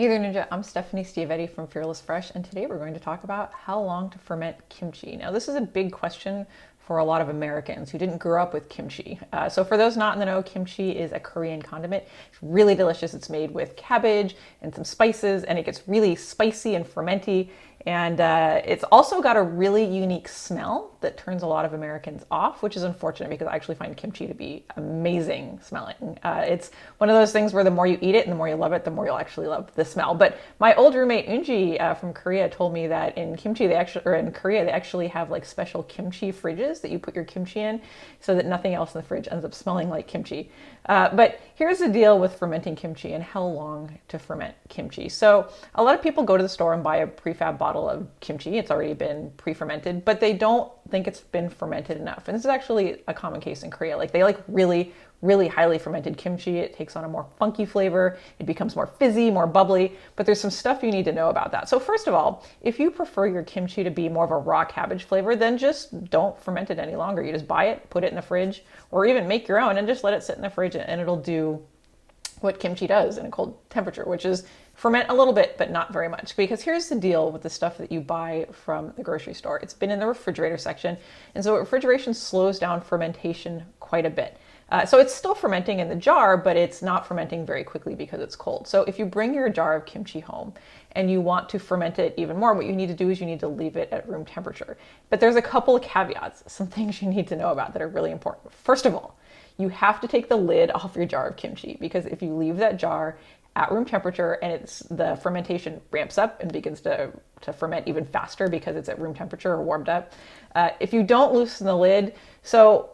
Hey there Ninja, I'm Stephanie Stievetti from Fearless Fresh, and today we're going to talk about how long to ferment kimchi. Now this is a big question for a lot of Americans who didn't grow up with kimchi. So for those not in the know, kimchi is a Korean condiment. It's really delicious. It's made with cabbage and some spices, and it gets really spicy and fermenty. And it's also got a really unique smell that turns a lot of Americans off, which is unfortunate because I actually find kimchi to be amazing smelling. It's one of those things where the more you eat it and the more you love it, the more you'll actually love the smell. But my old roommate Unji from Korea told me that in Korea they actually have like special kimchi fridges that you put your kimchi in, so that nothing else in the fridge ends up smelling like kimchi. But here's the deal with fermenting kimchi and how long to ferment kimchi. So a lot of people go to the store and buy a prefab bottle of kimchi. It's already been pre-fermented, but they don't think it's been fermented enough. And this is actually a common case in Korea. Like they like really highly fermented kimchi. It takes on a more funky flavor. It becomes more fizzy, more bubbly, but there's some stuff you need to know about that. So first of all, if you prefer your kimchi to be more of a raw cabbage flavor, then just don't ferment it any longer. You just buy it, put it in the fridge, or even make your own and just let it sit in the fridge and it'll do what kimchi does in a cold temperature, which is ferment a little bit, but not very much. Because here's the deal with the stuff that you buy from the grocery store. It's been in the refrigerator section, and so refrigeration slows down fermentation quite a bit. So it's still fermenting in the jar, but it's not fermenting very quickly because it's cold. So if you bring your jar of kimchi home and you want to ferment it even more, what you need to do is you need to leave it at room temperature. But there's a couple of caveats, some things you need to know about that are really important. First of all, you have to take the lid off your jar of kimchi, because if you leave that jar at room temperature and the fermentation ramps up and begins to ferment even faster because it's at room temperature or warmed up. If you don't loosen the lid, so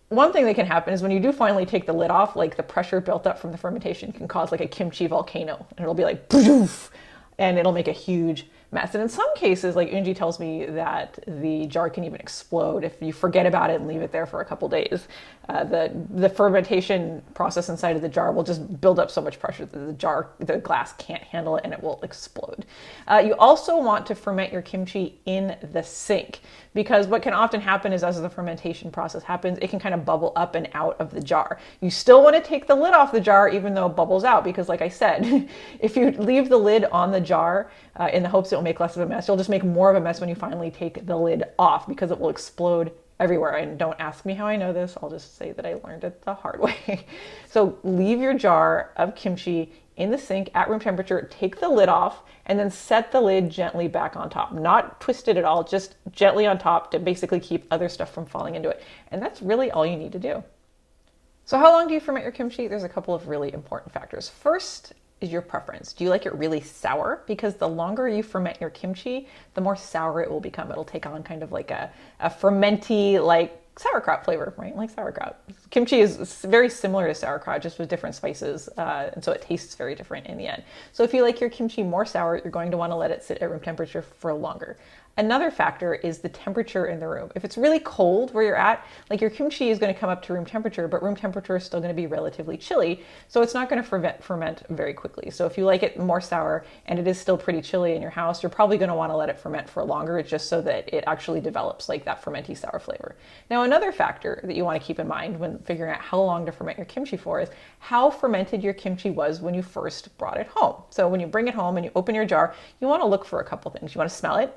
one thing that can happen is when you do finally take the lid off, like the pressure built up from the fermentation can cause like a kimchi volcano, and it'll be like poof, and it'll make a huge mess. And in some cases, like Unji tells me that the jar can even explode if you forget about it and leave it there for a couple days. The fermentation process inside of the jar will just build up so much pressure that the glass can't handle it and it will explode. You also want to ferment your kimchi in the sink, because what can often happen is as the fermentation process happens, it can kind of bubble up and out of the jar. You still want to take the lid off the jar even though it bubbles out, because like I said, if you leave the lid on the jar in the hopes it will make less of a mess, you'll just make more of a mess when you finally take the lid off, because it will explode everywhere. And don't ask me how I know this, I'll just say that I learned it the hard way. So leave your jar of kimchi in the sink at room temperature, take the lid off, and then set the lid gently back on top. Not twisted at all, just gently on top to basically keep other stuff from falling into it. And that's really all you need to do. So how long do you ferment your kimchi? There's a couple of really important factors. First is your preference. Do you like it really sour? Because the longer you ferment your kimchi, the more sour it will become. It'll take on kind of like a fermenty, like sauerkraut flavor, right? Like sauerkraut. Kimchi is very similar to sauerkraut, just with different spices, and so it tastes very different in the end. So if you like your kimchi more sour, you're going to want to let it sit at room temperature for longer. Another factor is the temperature in the room. If it's really cold where you're at, like your kimchi is going to come up to room temperature, but room temperature is still going to be relatively chilly, so it's not going to ferment very quickly. So if you like it more sour and it is still pretty chilly in your house, you're probably going to want to let it ferment for longer, just so that it actually develops like that fermenty sour flavor. Now, another factor that you want to keep in mind when figuring out how long to ferment your kimchi for is how fermented your kimchi was when you first brought it home. So when you bring it home and you open your jar, you want to look for a couple things. You want to smell it.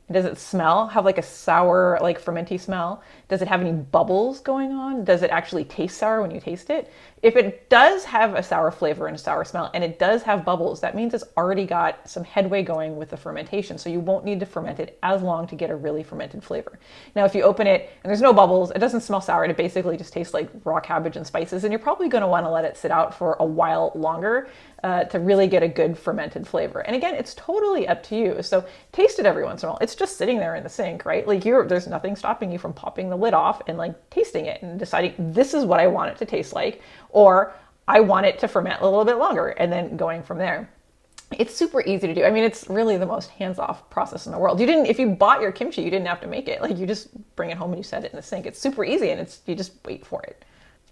Does it have like a sour, like fermenty smell? Does it have any bubbles going on? Does it actually taste sour when you taste it? If it does have a sour flavor and a sour smell, and it does have bubbles, that means it's already got some headway going with the fermentation. So you won't need to ferment it as long to get a really fermented flavor. Now, if you open it and there's no bubbles, it doesn't smell sour, it basically just tastes like raw cabbage and spices, and you're probably going to want to let it sit out for a while longer to really get a good fermented flavor. And again, it's totally up to you. So taste it every once in a while. It's just sitting there in the sink, right? Like there's nothing stopping you from popping the lid off and like tasting it and deciding this is what I want it to taste like, or I want it to ferment a little bit longer, and then going from there. It's super easy to do. I mean, it's really the most hands-off process in the world. If you bought your kimchi, you didn't have to make it. Like you just bring it home and you set it in the sink. It's super easy, and you just wait for it.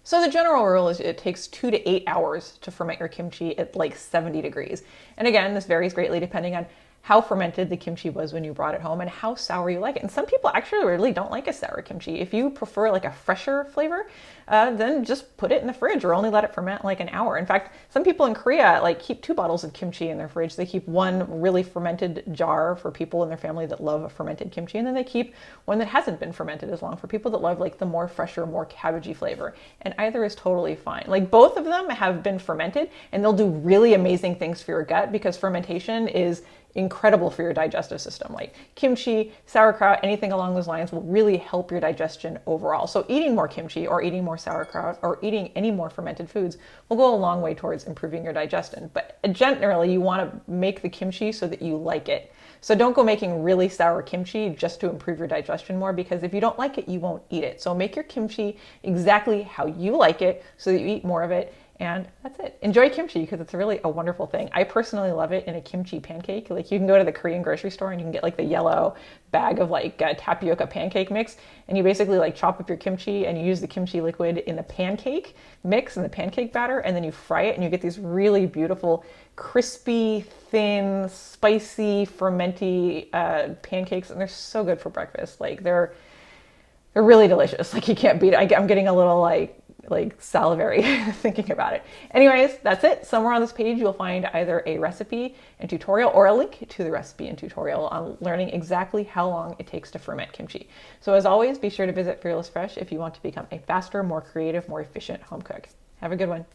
So the general rule is it takes 2 to 8 hours to ferment your kimchi at like 70 degrees. And again, this varies greatly depending on how fermented the kimchi was when you brought it home and how sour you like it. And some people actually really don't like a sour kimchi. If you prefer like a fresher flavor, then just put it in the fridge or only let it ferment like an hour. In fact, some people in Korea like keep 2 bottles of kimchi in their fridge. They keep one really fermented jar for people in their family that love fermented kimchi, and then they keep one that hasn't been fermented as long for people that love like the more fresher, more cabbagey flavor. And either is totally fine. Like both of them have been fermented, and they'll do really amazing things for your gut because fermentation is incredible for your digestive system. Like kimchi, sauerkraut, anything along those lines will really help your digestion overall. So eating more kimchi or eating more sauerkraut or eating any more fermented foods will go a long way towards improving your digestion. But generally you want to make the kimchi so that you like it. So don't go making really sour kimchi just to improve your digestion more, because if you don't like it, you won't eat it. So make your kimchi exactly how you like it so that you eat more of it. And that's it. Enjoy kimchi because it's really a wonderful thing. I personally love it in a kimchi pancake. Like you can go to the Korean grocery store and you can get like the yellow bag of like tapioca pancake mix, and you basically like chop up your kimchi and you use the kimchi liquid in the pancake mix and the pancake batter, and then you fry it and you get these really beautiful, crispy, thin, spicy, fermenty pancakes, and they're so good for breakfast. Like they're really delicious. Like you can't beat it. I'm getting a little like salivary thinking about it. Anyways, that's it. Somewhere on this page you'll find either a recipe and tutorial or a link to the recipe and tutorial on learning exactly how long it takes to ferment kimchi. So as always, be sure to visit Fearless Fresh if you want to become a faster, more creative, more efficient home cook. Have a good one.